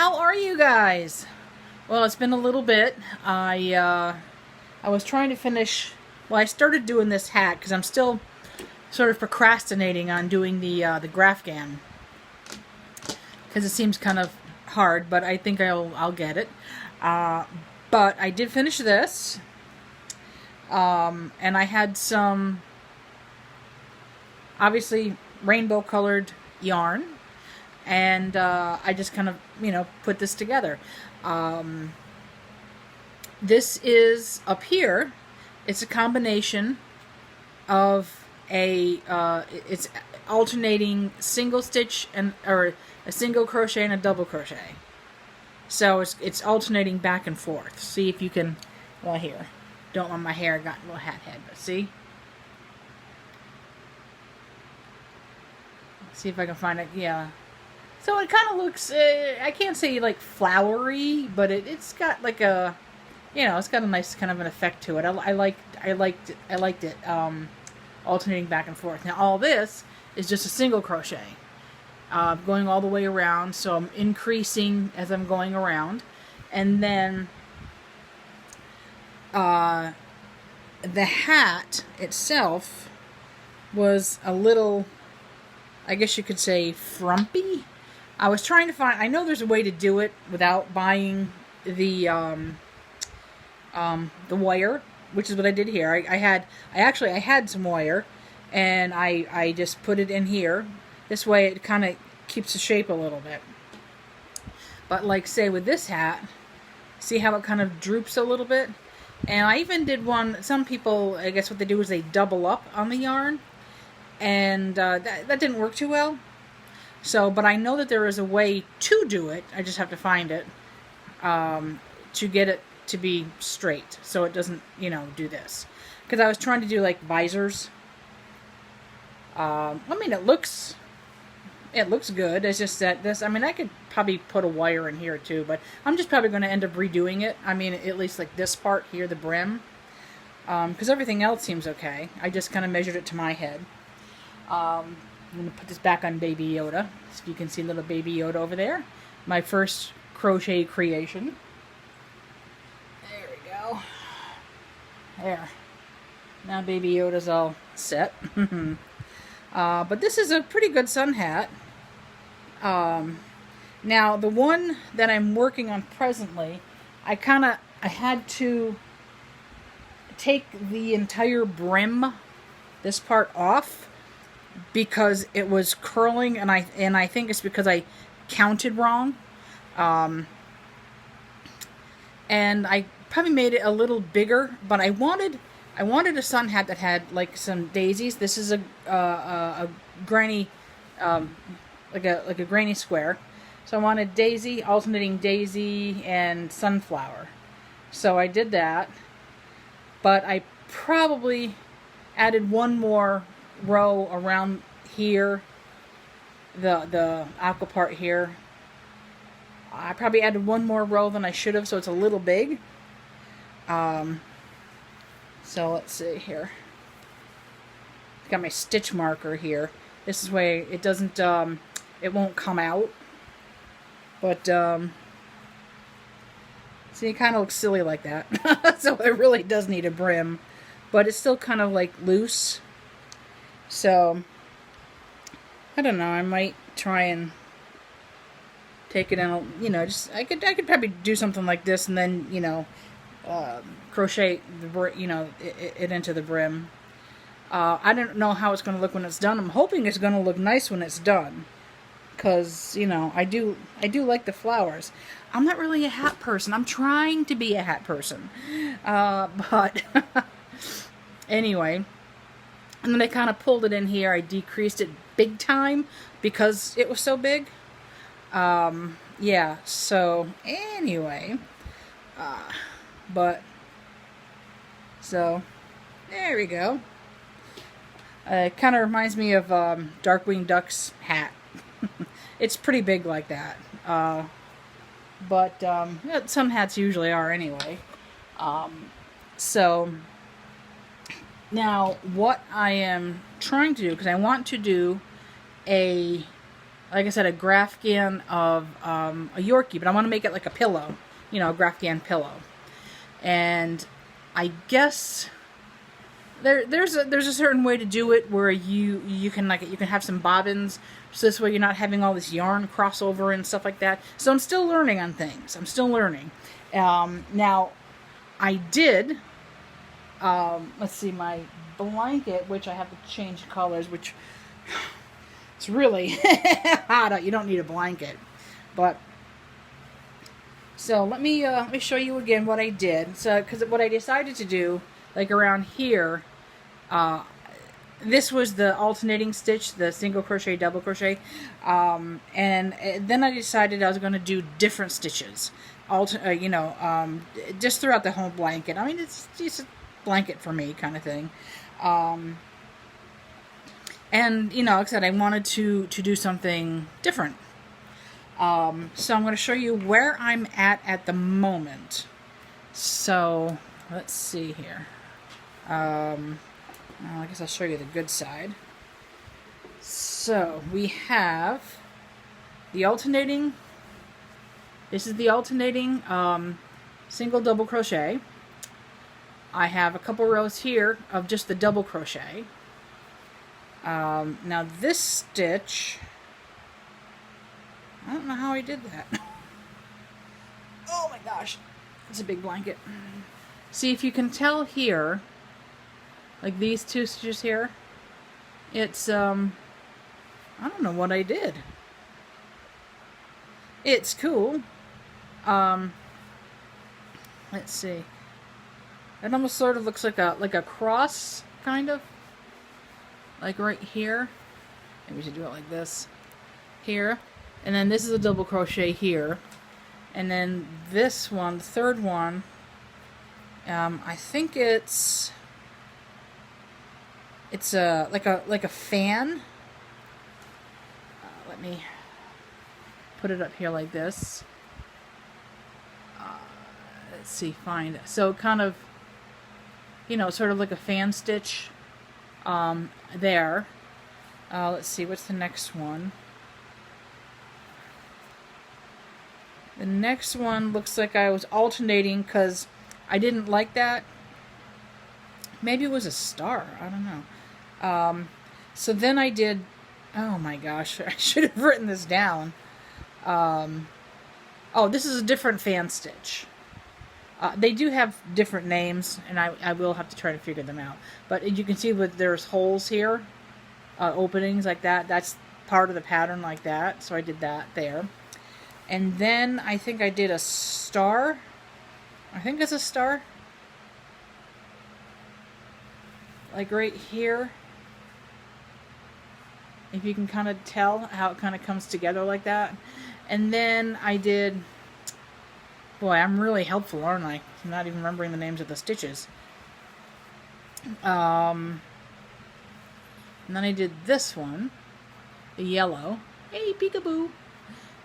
How are you guys? Well, it's been a little bit. I was trying to finish. Well, I started doing this hat because I'm still sort of procrastinating on doing the Grafghan because it seems kind of hard, but I think I'll get it. But I did finish this, and I had some obviously rainbow colored yarn. And I just kind of, put this together. This is up here. It's a combination of it's alternating single stitch or a single crochet and a double crochet. So it's alternating back and forth. See if you can, well, here. Don't want my hair got a little hat head, but see? See if I can find it, yeah. So it kind of looks, I can't say like flowery, but it's got like a, it's got a nice kind of an effect to it. I liked it, alternating back and forth. Now all this is just a single crochet, going all the way around. So I'm increasing as I'm going around, and then the hat itself was a little, I guess you could say, frumpy. I was trying to find, I know there's a way to do it without buying the wire, which is what I did here. I had some wire, and I just put it in here. This way it kind of keeps the shape a little bit. But like, say, with this hat, see how it kind of droops a little bit? And I even did one, some people, I guess what they do is they double up on the yarn, and that didn't work too well. So, but I know that there is a way to do it. I just have to find it to get it to be straight, so it doesn't, do this. Because I was trying to do like visors. I mean, it looks good. It's just that this. I mean, I could probably put a wire in here too, but I'm just probably going to end up redoing it. I mean, at least like this part here, the brim, because everything else seems okay. I just kind of measured it to my head. I'm going to put this back on Baby Yoda, so you can see little Baby Yoda over there. My first crochet creation. There we go. There. Now Baby Yoda's all set. But this is a pretty good sun hat. Now, the one that I'm working on presently, I had to take the entire brim, this part, off, because it was curling, and I think it's because I counted wrong, and I probably made it a little bigger. But I wanted a sun hat that had like some daisies. This is a granny, like a granny square. So I wanted daisy, alternating daisy and sunflower. So I did that, but I probably added one more row around here, the aqua part here. I probably added one more row than I should have, so it's a little big. So let's see here. I've got my stitch marker here. This is where it doesn't, it won't come out. But, see, it kind of looks silly like that. So it really does need a brim. But it's still kind of like loose. So, I don't know, I might try and take it in, I could probably do something like this and then, crochet it into the brim. I don't know how it's going to look when it's done. I'm hoping it's going to look nice when it's done. Because, I do like the flowers. I'm not really a hat person. I'm trying to be a hat person. But, anyway. And then I kind of pulled it in here. I decreased it big time because it was so big. Yeah, so anyway. So, there we go. It kind of reminds me of Darkwing Duck's hat. It's pretty big like that. But some hats usually are anyway. So... Now, what I am trying to do, because I want to do a like I said, a Grafghan of a Yorkie, but I want to make it like a pillow, you know, a Grafghan pillow. And I guess there's a certain way to do it where you can have some bobbins, so this way you're not having all this yarn crossover and stuff like that. So I'm still learning on things. I'm still learning. Now, I did. Let's see, my blanket, which I have to change colors, which it's really hot out. You don't need a blanket, but so let me show you again what I did. So, because what I decided to do, like around here, this was the alternating stitch, the single crochet, double crochet, and then I decided I was going to do different stitches, just throughout the whole blanket. I mean, it's just a blanket for me kind of thing. And, you know, like I said, I wanted to do something different. So I'm going to show you where I'm at the moment. So, let's see here. I guess I'll show you the good side. So, we have the alternating, this is the alternating single double crochet. I have a couple rows here of just the double crochet. Now this stitch, I don't know how I did that. Oh my gosh, it's a big blanket. See if you can tell here, like these two stitches here, it's, I don't know what I did. It's cool. Let's see. It almost sort of looks like a cross, kind of. Like right here. Maybe we should do it like this. Here. And then this is a double crochet here. And then this one, the third one, I think it's like a fan. Let me put it up here like this. Let's see, find it. So kind of, you know, sort of like a fan stitch there. Let's see, what's the next one? The next one looks like I was alternating because I didn't like that. Maybe it was a star. I don't know. So then I did... Oh my gosh. I should have written this down. Oh, this is a different fan stitch. They do have different names, and I will have to try to figure them out. But you can see that there's holes here. Openings like that. That's part of the pattern like that. So I did that there. And then I think I did a star. I think it's a star. Like right here. If you can kind of tell how it kind of comes together like that. And then I did... Boy, I'm really helpful, aren't I? I'm not even remembering the names of the stitches. And then I did this one. The yellow. Hey, peekaboo!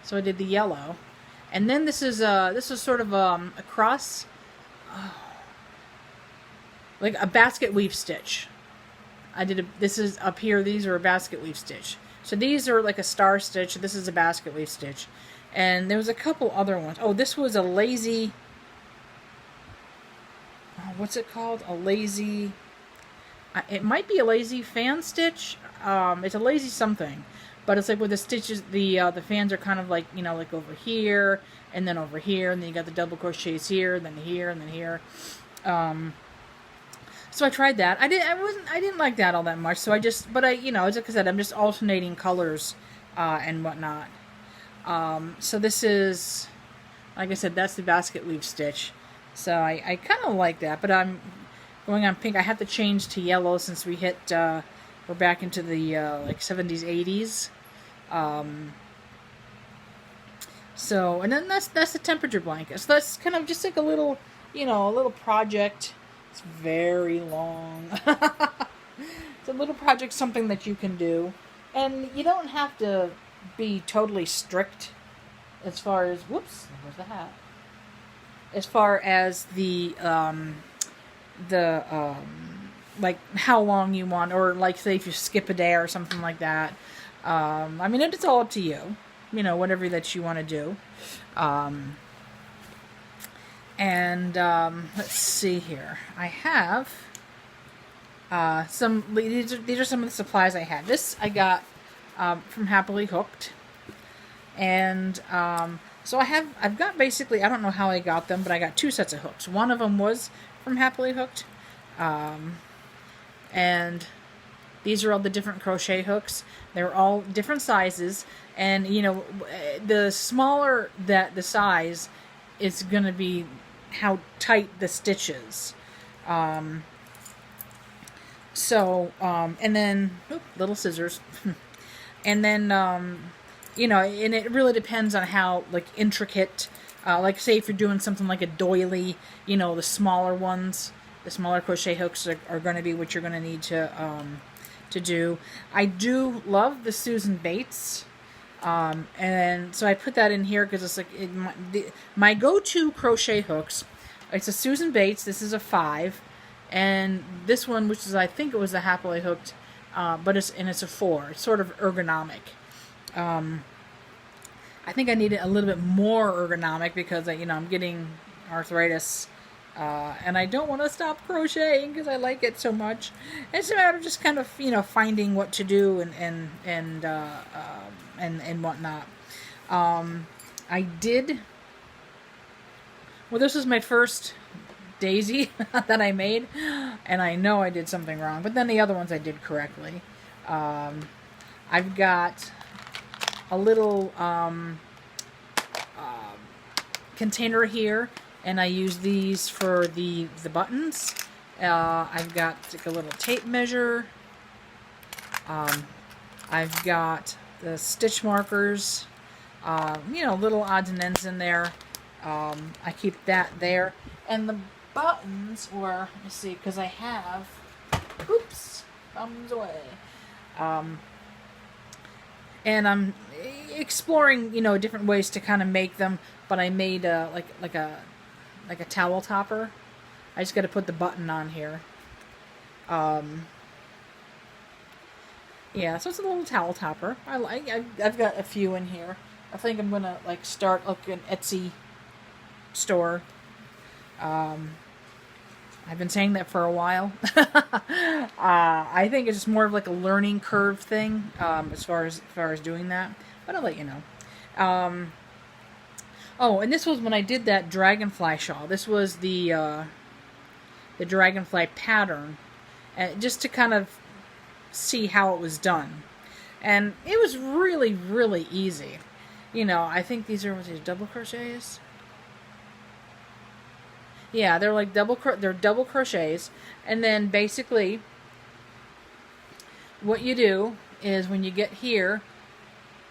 So I did the yellow. And then this is sort of a cross... like a basket weave stitch. This is up here, these are a basket weave stitch. So these are like a star stitch, this is a basket weave stitch. And there was a couple other ones. Oh, this was a lazy... what's it called? A lazy... it might be a lazy fan stitch. It's a lazy something. But it's like with the stitches, the fans are kind of like, you know, like over here, and then over here, and then you got the double crochets here, then here, and then here. So I tried that. I didn't like that all that much. So you know, as I said, I'm just alternating colors and whatnot. So this is, like I said, that's the basket weave stitch. So I kind of like that, but I'm going on pink. I have to change to yellow since we hit, we're back into the like 70s, 80s. So, and then that's the temperature blanket. So that's kind of just like a little, you know, a little project. It's very long. It's a little project, something that you can do. And you don't have to be totally strict as far as, whoops, where's the hat? As far as the like how long you want, or like say if you skip a day or something like that. I mean, it's all up to you, whatever that you want to do. Let's see here. I have these are some of the supplies I had. This I got from Happily Hooked. And so I've got basically, I don't know how I got them, but I got 2 sets of hooks. One of them was from Happily Hooked. And these are all the different crochet hooks. They're all different sizes. And, the smaller the size is going to be how tight the stitch is. And then, little scissors. And then, and it really depends on how, like, intricate, like, say if you're doing something like a doily, the smaller ones, the smaller crochet hooks are going to be what you're going to need to do. I do love the Susan Bates, and so I put that in here because it's like my go-to crochet hooks. It's a Susan Bates. This is a 5, and this one, which is, I think it was a Happily Hooked, but it's a 4. It's sort of ergonomic. I think I need it a little bit more ergonomic because I'm getting arthritis, and I don't want to stop crocheting because I like it so much. It's a matter of just kind of finding what to do and whatnot. I did. Well, this was my first daisy that I made, and I know I did something wrong, but then the other ones I did correctly. I've got a little container here, and I use these for the buttons. I've got like a little tape measure. I've got the stitch markers, little odds and ends in there. I keep that there. And the buttons, or let me see, because I have, oops, thumbs away. And I'm exploring, different ways to kind of make them. But I made like a towel topper. I just got to put the button on here. Yeah, so it's a little towel topper. I've got a few in here. I think I'm gonna start an Etsy store. I've been saying that for a while. I think it's just more of like a learning curve thing, as far as doing that. But I'll let you know. Oh, and this was when I did that dragonfly shawl. This was the dragonfly pattern, just to kind of see how it was done. And it was really, really easy. I think these are double crochets. Yeah, they're like double crochets. And then basically what you do is when you get here,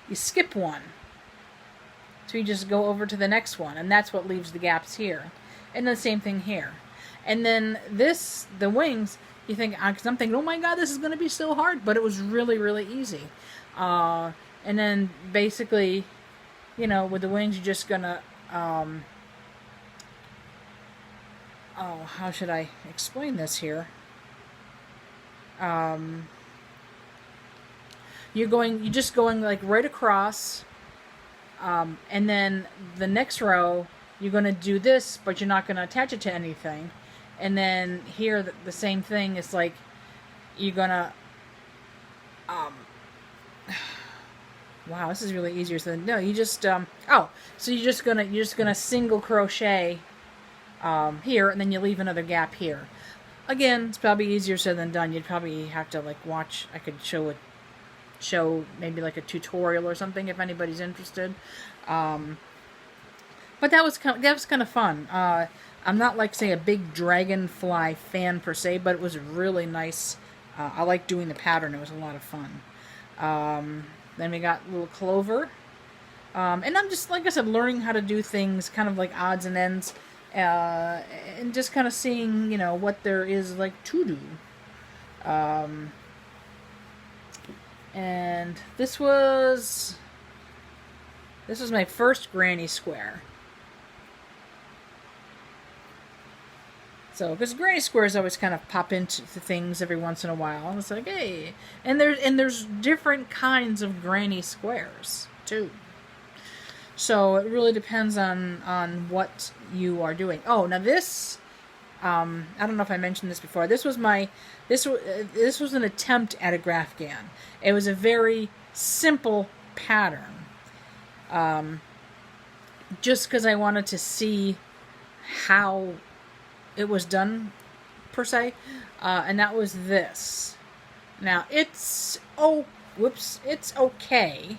you skip one. So you just go over to the next one, and that's what leaves the gaps here. And the same thing here. And then the wings, you think, because I'm thinking, oh my god, this is going to be so hard, but it was really, really easy. And then basically, with the wings, you're just going to, how should I explain this here? You're just going like right across, and then the next row, you're going to do this, but you're not going to attach it to anything. And then here, the same thing is like, you're going to, wow, this is really easier than, no, you just, so you're just going to single crochet, here, and then you leave another gap here. Again, it's probably easier said than done. You'd probably have to watch. I could show maybe like a tutorial or something if anybody's interested. But that was kind of fun. I'm not say a big dragonfly fan per se, but it was really nice. I like doing the pattern. It was a lot of fun. Then we got little clover, and I'm just, like I said, learning how to do things kind of like odds and ends. And just kind of seeing, what there is to do. And this was my first granny square. So, because granny squares always kind of pop into things every once in a while. It's like, hey, and there's different kinds of granny squares too. So it really depends on what you are doing. Oh, now this, I don't know if I mentioned this before. This was an attempt at a Grafgan. It was a very simple pattern. Just because I wanted to see how it was done, per se, and that was this. Now it's it's okay.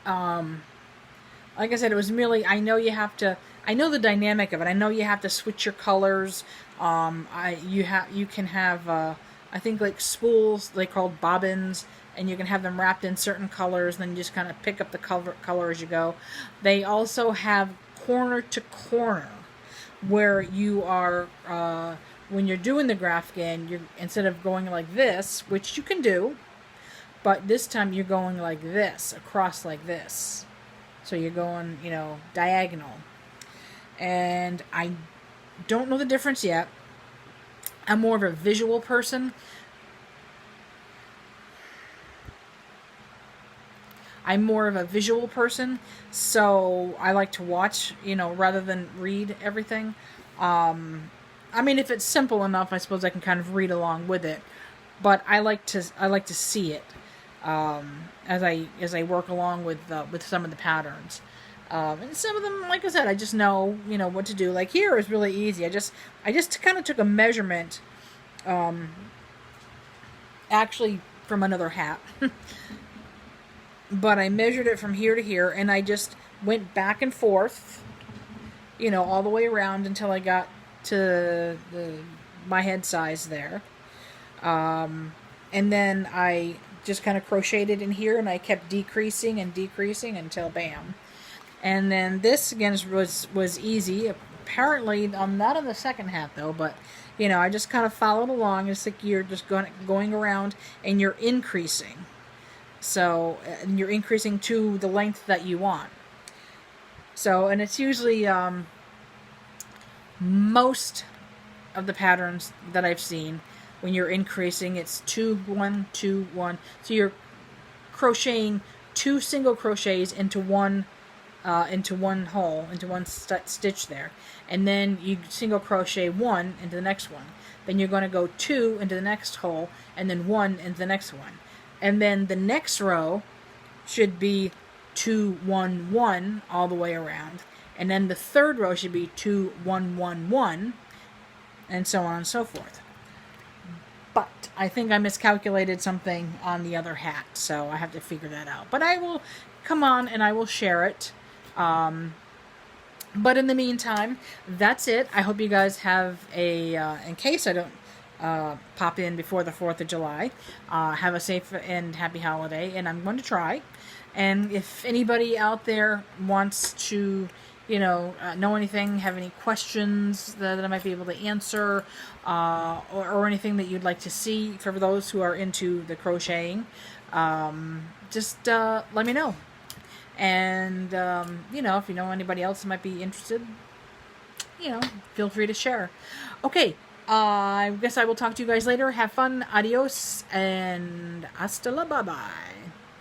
Like I said, it was merely, I know the dynamic of it. I know you have to switch your colors. You can have I think like spools, they called bobbins, and you can have them wrapped in certain colors, and then you just kind of pick up the color as you go. They also have corner to corner, where you are, when you're doing the Grafgan, you're, instead of going like this, which you can do, but this time you're going like this, across like this. So you're going, diagonal. And I don't know the difference yet. I'm more of a visual person. So I like to watch, rather than read everything. I mean, if it's simple enough, I suppose I can kind of read along with it. But I like to see it as I work along with some of the patterns. And some of them, like I said, I just know what to do. Like here is really easy. I just kind of took a measurement, actually from another hat. But I measured it from here to here, and I just went back and forth, all the way around until I got to my head size there. And then I just kind of crocheted in here, and I kept decreasing and decreasing until bam. And then this again was easy. Apparently, not on the second hat though, but I just kind of followed along. It's like you're just going around, and you're increasing. So, and you're increasing to the length that you want. So, and it's usually most of the patterns that I've seen, when you're increasing, it's 2 1 2 1. So you're crocheting 2 single crochets into one hole, into one stitch there, and then you single crochet 1 into the next one. Then you're going to go 2 into the next hole, and then 1 into the next one. And then the next row should be 2 1 1 all the way around. And then the third row should be 2 1 1 1, and so on and so forth. But I think I miscalculated something on the other hat, so I have to figure that out. But I will come on and I will share it. But in the meantime, that's it. I hope you guys have in case I don't pop in before the 4th of July, have a safe and happy holiday, and I'm going to try. And if anybody out there wants to, know anything, have any questions that I might be able to answer, or anything that you'd like to see for those who are into the crocheting, just let me know. And, if you know anybody else that might be interested, feel free to share. Okay. I guess I will talk to you guys later. Have fun. Adios. And hasta la bye-bye.